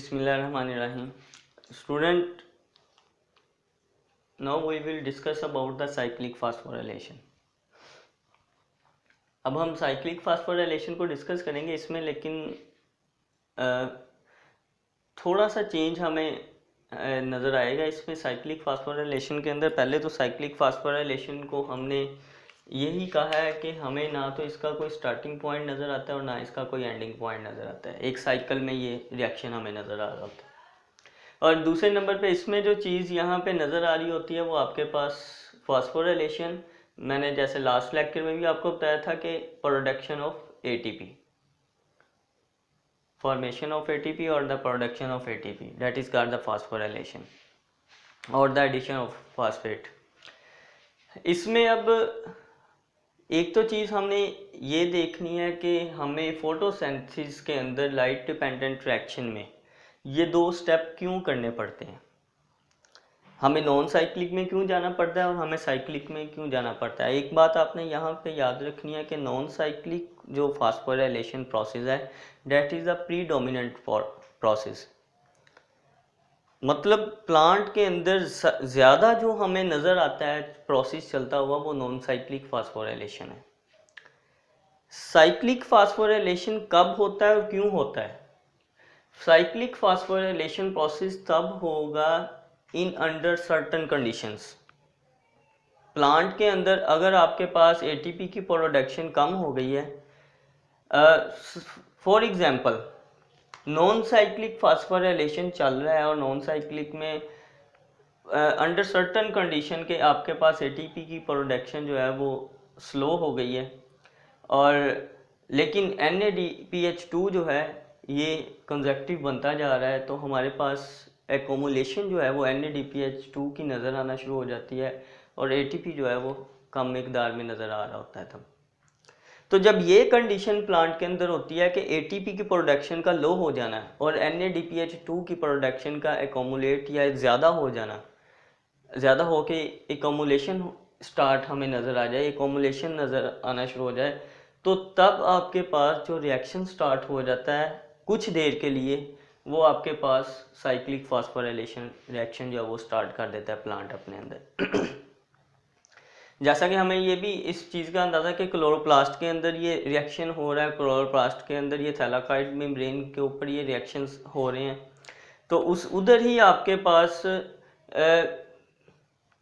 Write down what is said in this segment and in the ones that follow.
Bismillahirrahmanirrahim. Student, now we will discuss about the cyclic phosphorylation. अब हम cyclic phosphorylation को discuss करेंगे इसमें, लेकिन थोड़ा सा चेंज हमें नज़र आएगा इसमें साइक्लिक फास्फोराइलेशन के अंदर। पहले तो साइक्लिक फास्फोराइलेशन को हमने यही कहा है कि हमें ना तो इसका कोई स्टार्टिंग पॉइंट नज़र आता है और ना इसका कोई एंडिंग पॉइंट नज़र आता है। एक साइकिल में ये रिएक्शन हमें नज़र आ रहा होता है। और दूसरे नंबर पे इसमें जो चीज़ यहाँ पे नज़र आ रही होती है वो आपके पास फास्फोराइलेशन, मैंने जैसे लास्ट लेक्चर में भी आपको बताया था कि production of ATP, formation of ATP और the production of ATP, that is called the phosphorylation और द एडिशन ऑफ फास्फेट। इसमें अब एक तो चीज़ हमने ये देखनी है कि हमें फोटोसिंथेसिस के अंदर लाइट डिपेंडेंट रिएक्शन में ये दो स्टेप क्यों करने पड़ते हैं, हमें नॉन साइक्लिक में क्यों जाना पड़ता है और हमें साइक्लिक में क्यों जाना पड़ता है। एक बात आपने यहाँ पे याद रखनी है कि नॉन साइक्लिक जो फास्फोराइलेशन प्रोसेस है that is a predominant process, मतलब प्लांट के अंदर ज़्यादा जो हमें नज़र आता है प्रोसेस चलता हुआ वो नॉन साइक्लिक फास्फोराइलेशन है। साइक्लिक फास्फोराइलेशन कब होता है और क्यों होता है? साइक्लिक फास्फोराइलेशन प्रोसेस तब होगा in under certain conditions. Plant के अंदर अगर आपके पास एटीपी की प्रोडक्शन कम हो गई है, for example non cyclic phosphorylation चल रहा है और नॉन साइक्लिक में अंडर सर्टन कंडीशन के आपके पास एटीपी की प्रोडक्शन जो है वो स्लो हो गई है, और लेकिन NADPH2 जो है ये कंजक्टिव बनता जा रहा है, तो हमारे पास एक्यूमुलेशन जो है वो NADPH2 की नज़र आना शुरू हो जाती है और ATP जो है वो कम मिकदार में नज़र आ रहा होता है तब। तो जब ये कंडीशन प्लांट के अंदर होती है कि ATP की प्रोडक्शन का लो हो जाना और NADPH2 की प्रोडक्शन का एक्यूमुलेट या ज़्यादा हो जाना, ज़्यादा हो के एक्यूमुलेशन स्टार्ट हमें नज़र आ जाए, एक्यूमुलेशन नज़र आना शुरू हो जाए, तो तब आपके पास जो रिएक्शन स्टार्ट हो जाता है कुछ देर के लिए, वो आपके पास साइक्लिक फास्फोराइलेशन रिएक्शन जो है वो स्टार्ट कर देता है प्लांट अपने अंदर। जैसा कि हमें ये भी इस चीज़ का अंदाज़ा कि क्लोरोप्लास्ट के अंदर ये रिएक्शन हो रहा है, क्लोरोप्लास्ट के अंदर ये थैलाकॉइड मेम्ब्रेन के ऊपर ये रिएक्शंस हो रहे हैं, तो उधर ही आपके पास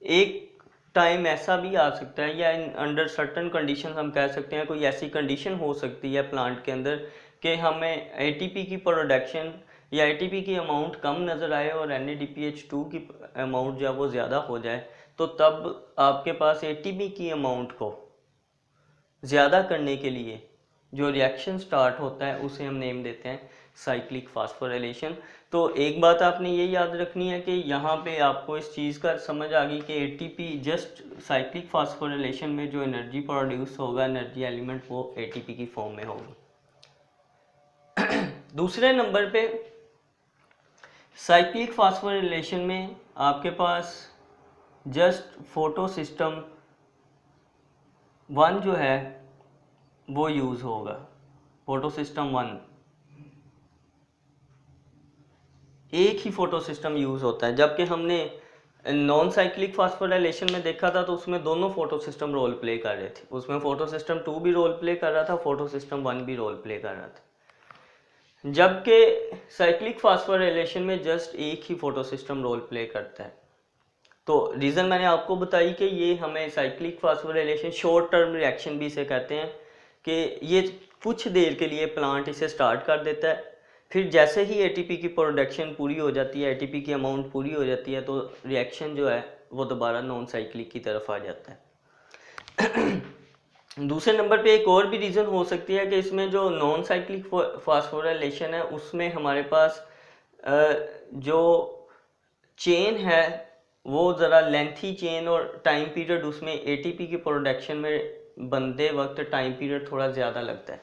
एक टाइम ऐसा भी आ सकता है या अंडर सर्टन कंडीशन हम कह सकते हैं, कोई ऐसी कंडीशन हो सकती है प्लांट के अंदर कि हमें एटीपी की प्रोडक्शन या एटीपी की अमाउंट कम नज़र आए और NADPH2 की अमाउंट जो है वो ज़्यादा हो जाए, तो तब आपके पास एटीपी की अमाउंट को ज़्यादा करने के लिए जो रिएक्शन स्टार्ट होता है उसे हम नेम देते हैं साइक्लिक फास्फोराइलेशन। तो एक बात आपने ये याद रखनी है कि यहाँ पे आपको इस चीज़ का समझ आ गई कि एटीपी जस्ट साइक्लिक फास्फोराइलेशन में जो एनर्जी प्रोड्यूस होगा, एनर्जी एलिमेंट, वो एटीपी की फॉर्म में होगी। दूसरे नंबर पे साइक्लिक फास्फोराइलेशन में आपके पास जस्ट फोटो सिस्टम 1 जो है वो यूज़ होगा। फोटो सिस्टम 1 एक ही फोटो सिस्टम यूज़ होता है, जबकि हमने नॉन साइक्लिक फास्फोराइलेशन में देखा था तो उसमें दोनों फोटो सिस्टम रोल प्ले कर रहे थे। उसमें फोटो सिस्टम 2 भी रोल प्ले कर रहा था, फोटो सिस्टम 1 भी रोल प्ले कर रहा था, जबकि साइक्लिक फास्फोराइलेशन में जस्ट एक ही फोटो सिस्टम रोल प्ले करता है। तो रीज़न मैंने आपको बताई कि ये हमें cyclic phosphorylation short term reaction भी इसे कहते हैं कि ये कुछ देर के लिए प्लांट इसे स्टार्ट कर देता है, फिर जैसे ही एटीपी की प्रोडक्शन पूरी हो जाती है, एटीपी की अमाउंट पूरी हो जाती है, तो रिएक्शन जो है वो दोबारा नॉन साइक्लिक की तरफ आ जाता है। दूसरे नंबर पे एक और भी रीज़न हो सकती है कि इसमें जो नॉन साइक्लिक फास्फोराइलेशन है उसमें हमारे पास जो चेन है वो ज़रा लेंथी चेन और टाइम पीरियड उसमें एटीपी की प्रोडक्शन में बनते वक्त टाइम पीरियड थोड़ा ज़्यादा लगता है।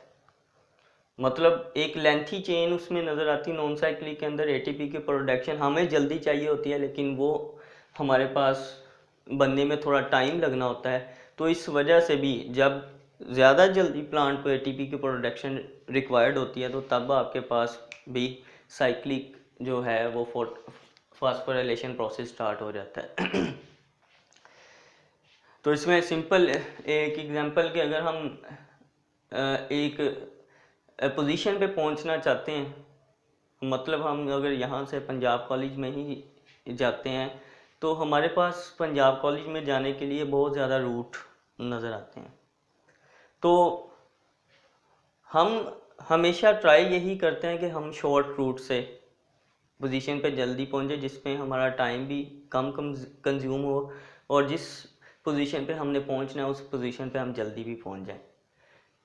मतलब एक लेंथी चेन उसमें नज़र आती है नॉन साइक्लिक के अंदर। एटीपी की प्रोडक्शन हमें जल्दी चाहिए होती है, लेकिन वो हमारे पास बनने में थोड़ा टाइम लगना होता है। तो इस वजह से भी जब ज़्यादा जल्दी प्लांट को एटीपी की प्रोडक्शन रिक्वायर्ड होती है, तो तब आपके पास भी साइक्लिक जो है वो फास्फोराइलेशन प्रोसेस स्टार्ट हो जाता है। तो इसमें सिंपल एक एग्जांपल के अगर हम एक पोजीशन पे पहुंचना चाहते हैं, मतलब हम अगर यहाँ से पंजाब कॉलेज में ही जाते हैं तो हमारे पास पंजाब कॉलेज में जाने के लिए बहुत ज़्यादा रूट नज़र आते हैं। तो हम हमेशा ट्राई यही करते हैं कि हम शॉर्ट रूट से पोजीशन पे जल्दी पहुंचे, जिसमें हमारा टाइम भी कम कंज्यूम हो और जिस पोजीशन पे हमने पहुंचना है उस पोजीशन पे हम जल्दी भी पहुंच जाएं।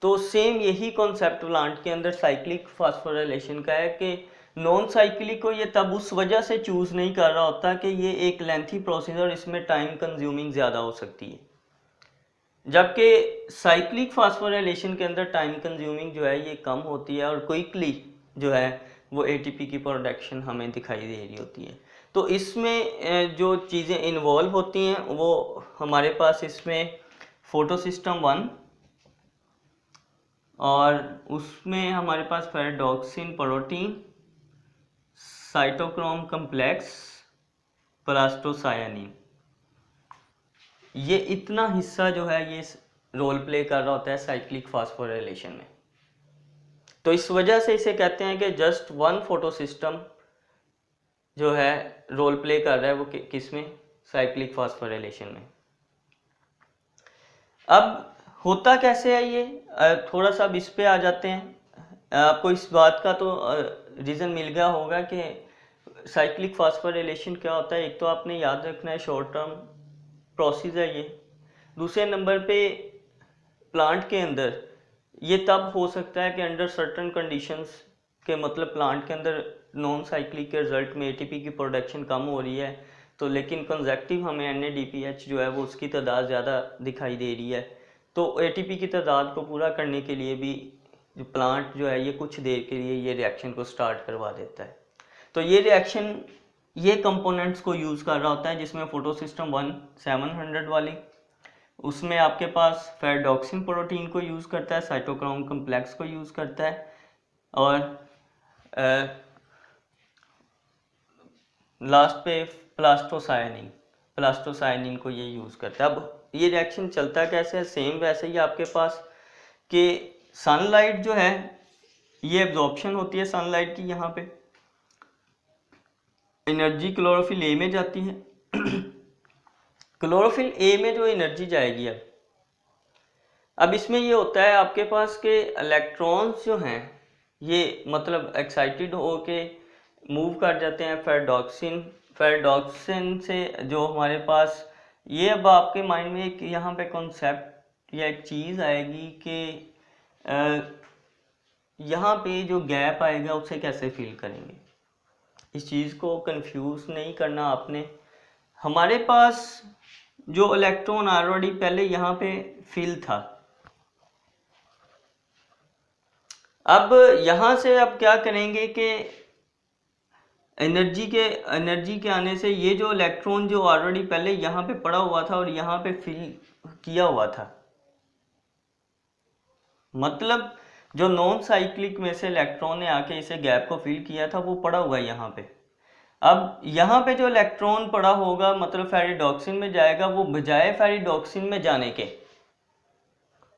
तो सेम यही कॉन्सेप्ट प्लांट के अंदर साइक्लिक फास्फोराइलेशन का है कि नॉन साइक्लिक को ये तब उस वजह से चूज़ नहीं कर रहा होता कि ये एक लेंथी प्रोसेस और इसमें टाइम कंज्यूमिंग ज़्यादा हो सकती है, जबकि साइक्लिक फास्फोराइलेशन के अंदर टाइम कंज्यूमिंग जो है ये कम होती है और क्विकली जो है वो एटीपी की प्रोडक्शन हमें दिखाई दे रही होती है। तो इसमें जो चीज़ें इन्वॉल्व होती हैं वो हमारे पास इसमें फोटो सिस्टम 1 और उसमें हमारे पास फेराडॉक्सिन प्रोटीन, साइटोक्रोम कम्प्लेक्स, प्लास्टोसायनिन, ये इतना हिस्सा जो है ये रोल प्ले कर रहा होता है साइक्लिक फास्फोराइलेशन में। तो इस वजह से इसे कहते हैं कि जस्ट वन फोटो सिस्टम जो है रोल प्ले कर रहा है वो किस में, साइक्लिक फास्फोराइलेशन में। अब होता कैसे है ये, थोड़ा सा अब इस पे आ जाते हैं। आपको इस बात का तो रीज़न मिल गया होगा कि साइक्लिक फास्फोराइलेशन क्या होता है। एक तो आपने याद रखना है शॉर्ट टर्म प्रोसेस है ये। दूसरे नंबर पे प्लांट के अंदर ये तब हो सकता है कि अंडर सर्टन कंडीशंस के, मतलब प्लांट के अंदर नॉन साइक्लिक के रिजल्ट में एटीपी की प्रोडक्शन कम हो रही है तो लेकिन कंजक्टिव हमें NADPH जो है वो उसकी तादाद ज़्यादा दिखाई दे रही है। तो एटीपी की तादाद को पूरा करने के लिए भी जो प्लांट जो है ये कुछ देर के लिए ये रिएक्शन को स्टार्ट करवा देता है। तो ये रिएक्शन ये कंपोनेंट्स को यूज़ कर रहा होता है, जिसमें फोटो सिस्टम 1 700 वाली, उसमें आपके पास फेराडॉक्सिन प्रोटीन को यूज़ करता है, साइटोक्रोम कम्प्लेक्स को यूज़ करता है और लास्ट पे प्लास्टोसायनिन को ये यूज़ करता है। अब ये रिएक्शन चलता कैसे है, सेम वैसे ही आपके पास कि सनलाइट जो है ये एब्जॉर्प्शन होती है सनलाइट की, यहाँ पे एनर्जी क्लोरोफिल ए में जाती है। क्लोरोफिल ए में जो एनर्जी जाएगी अब इसमें ये होता है आपके पास के इलेक्ट्रॉन्स जो हैं ये मतलब एक्साइटेड हो के मूव कर जाते हैं फेराडॉक्सिन से जो हमारे पास ये। अब आपके माइंड में एक यहाँ पे कॉन्सेप्ट या एक चीज़ आएगी कि यहाँ पे जो गैप आएगा उसे कैसे फिल करेंगे। इस चीज़ को कंफ्यूज नहीं करना आपने। हमारे पास जो इलेक्ट्रॉन ऑलरेडी पहले यहाँ पे फिल था, अब यहाँ से अब क्या करेंगे कि एनर्जी के आने से ये जो इलेक्ट्रॉन जो ऑलरेडी पहले यहाँ पे पड़ा हुआ था और यहाँ पे फिल किया हुआ था, मतलब जो नॉन साइक्लिक में से इलेक्ट्रॉन ने आके इसे गैप को फिल किया था वो पड़ा हुआ है यहाँ पे। अब यहाँ पे जो इलेक्ट्रॉन पड़ा होगा मतलब फेराडॉक्सिन में जाएगा, वो बजाय फेराडॉक्सिन में जाने के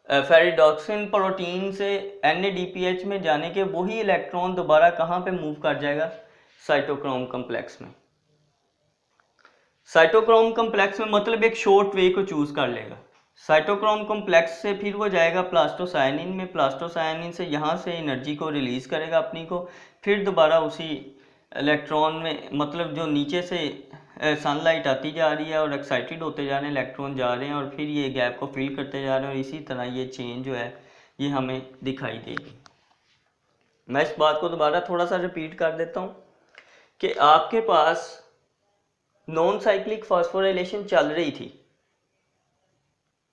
फेराडॉक्सिन प्रोटीन से NADPH में जाने के वही इलेक्ट्रॉन दोबारा कहाँ पे मूव कर जाएगा, साइटोक्रोम कम्प्लेक्स में। साइटोक्रोम कम्प्लेक्स में मतलब एक शॉर्ट वे को चूज कर लेगा। साइटोक्रोम कम्प्लेक्स से फिर वो जाएगा प्लास्टोसायनिन में, प्लास्टोसायनिन से यहाँ से एनर्जी को रिलीज करेगा अपनी को, फिर दोबारा उसी इलेक्ट्रॉन में, मतलब जो नीचे से सनलाइट आती जा रही है और एक्साइटेड होते जा रहे हैं, इलेक्ट्रॉन जा रहे हैं और फिर ये गैप को फिल करते जा रहे हैं और इसी तरह ये चेन जो है ये हमें दिखाई देगी। मैं इस बात को दोबारा थोड़ा सा रिपीट कर देता हूँ कि आपके पास नॉन साइक्लिक फास्फोराइलेशन चल रही थी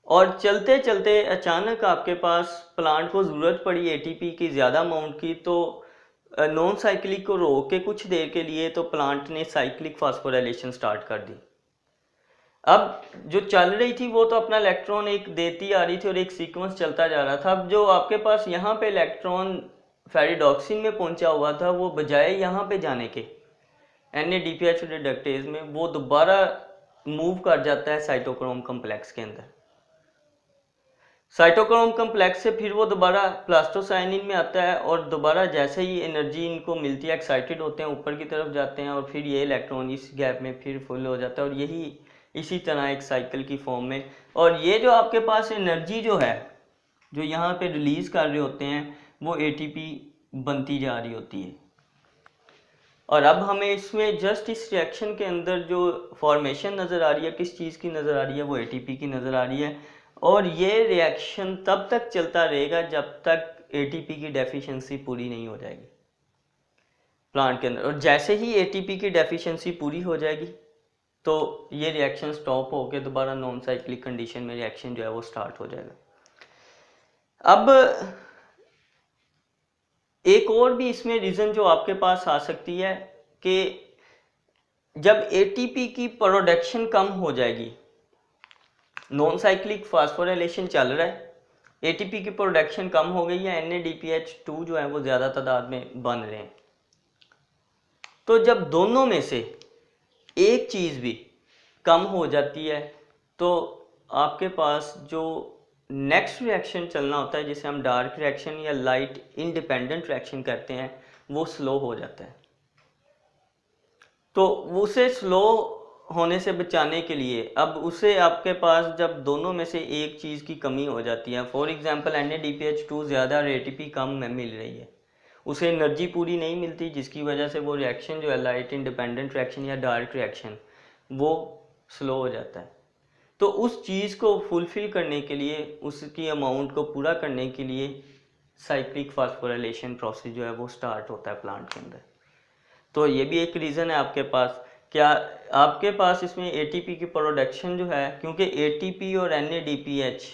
और चलते चलते अचानक आपके पास प्लांट को ज़रूरत पड़ी एटीपी की ज़्यादा अमाउंट की, तो नॉन साइक्लिक को रोक के कुछ देर के लिए तो प्लांट ने साइक्लिक फास्फोराइलेशन स्टार्ट कर दी। अब जो चल रही थी वो तो अपना इलेक्ट्रॉन एक देती आ रही थी और एक सीक्वेंस चलता जा रहा था। अब जो आपके पास यहाँ पे इलेक्ट्रॉन फेराडॉक्सिन में पहुंचा हुआ था वो बजाय यहाँ पे जाने के NADPH रिडक्टेज में वो दोबारा मूव कर जाता है साइटोक्रोम कम्प्लेक्स के अंदर। साइटोक्रोम कम्प्लेक्स से फिर वो दोबारा प्लास्टोसाइनिन में आता है और दोबारा जैसे ही एनर्जी इनको मिलती है एक्साइटेड होते हैं, ऊपर की तरफ जाते हैं और फिर ये इलेक्ट्रॉन इस गैप में फिर फुल हो जाता है और यही इसी तरह एक साइकिल की फॉर्म में। और ये जो आपके पास एनर्जी जो है जो यहाँ पे रिलीज कर रहे होते हैं वो ATP बनती जा रही होती है। और अब हमें इसमें जस्ट इस रिएक्शन के अंदर जो फॉर्मेशन नज़र आ रही है किस चीज़ की नज़र आ रही है, वो ATP की नज़र आ रही है। और ये रिएक्शन तब तक चलता रहेगा जब तक ATP की डेफिशिएंसी पूरी नहीं हो जाएगी प्लांट के अंदर। और जैसे ही ATP की डेफिशिएंसी पूरी हो जाएगी तो ये रिएक्शन स्टॉप होकर दोबारा नॉन साइक्लिक कंडीशन में रिएक्शन जो है वो स्टार्ट हो जाएगा। अब एक और भी इसमें रीज़न जो आपके पास आ सकती है कि जब ATP की प्रोडक्शन कम हो जाएगी, नॉन साइक्लिक फास्फोराइलेशन चल रहा है, ATP की प्रोडक्शन कम हो गई है, NADPH2 जो है वो ज़्यादा तादाद में बन रहे हैं, तो जब दोनों में से एक चीज़ भी कम हो जाती है तो आपके पास जो नेक्स्ट रिएक्शन चलना होता है जिसे हम डार्क रिएक्शन या लाइट इंडिपेंडेंट रिएक्शन कहते हैं वो स्लो हो जाता है। तो उसे स्लो होने से बचाने के लिए अब उसे आपके पास जब दोनों में से एक चीज़ की कमी हो जाती है, फॉर एग्जांपल NADPH2 ज़्यादा और ATP कम में मिल रही है, उसे एनर्जी पूरी नहीं मिलती जिसकी वजह से वो रिएक्शन जो है लाइट इंडिपेंडेंट रिएक्शन या डार्क रिएक्शन वो स्लो हो जाता है। तो उस चीज़ को फुलफिल करने के लिए, उसकी अमाउंट को पूरा करने के लिए साइक्लिक फास्फोराइलेशन प्रोसेस जो है वो स्टार्ट होता है प्लांट के अंदर। तो ये भी एक रीज़न है आपके पास। क्या आपके पास इसमें ATP की प्रोडक्शन जो है, क्योंकि ATP और NADPH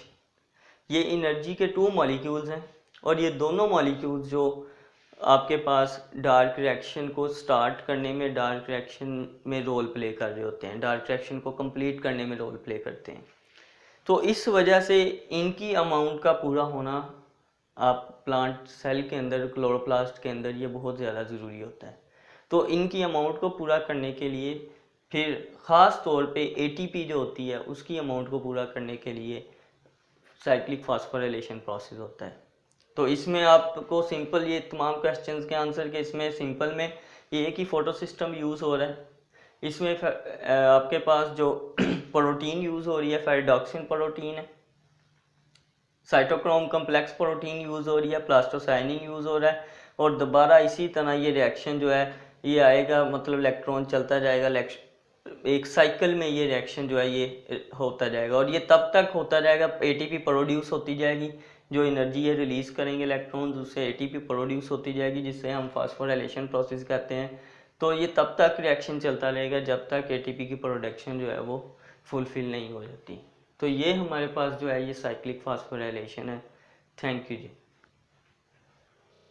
ये एनर्जी के 2 मॉलिक्यूल्स हैं और ये दोनों मॉलिक्यूल्स जो आपके पास डार्क रिएक्शन को स्टार्ट करने में, डार्क रिएक्शन में रोल प्ले कर रहे होते हैं, डार्क रिएक्शन को कंप्लीट करने में रोल प्ले करते हैं। तो इस वजह से इनकी अमाउंट का पूरा होना आप प्लांट सेल के अंदर, क्लोरोप्लास्ट के अंदर, ये बहुत ज़्यादा ज़रूरी होता है। तो इनकी अमाउंट को पूरा करने के लिए फिर ख़ास तौर पे ATP जो होती है उसकी अमाउंट को पूरा करने के लिए साइक्लिक फास्फोराइलेशन प्रोसेस होता है। तो इसमें आपको सिंपल ये तमाम क्वेश्चंस के आंसर के इसमें सिंपल में ये एक ही फोटो सिस्टम यूज़ हो रहा है। इसमें आपके पास जो प्रोटीन यूज़ हो रही है फेरिडॉक्सिन प्रोटीन है, साइटोक्रोम कम्प्लेक्स प्रोटीन यूज़ हो रही है, प्लास्टोसाइनिन यूज़ हो रहा है और दोबारा इसी तरह ये रिएक्शन जो है ये आएगा, मतलब इलेक्ट्रॉन चलता जाएगा, एक साइकिल में ये रिएक्शन जो है ये होता जाएगा और ये तब तक होता जाएगा, ATP प्रोड्यूस होती जाएगी, जो एनर्जी है रिलीज़ करेंगे इलेक्ट्रॉन्स, उससे ATP प्रोड्यूस होती जाएगी जिससे हम फास्फोराइलेशन प्रोसेस कहते हैं। तो ये तब तक रिएक्शन चलता रहेगा जब तक ATP की प्रोडक्शन जो है वो फुलफिल नहीं हो जाती। तो ये हमारे पास जो है ये साइक्लिक फास्फोराइलेशन है। Thank you ji.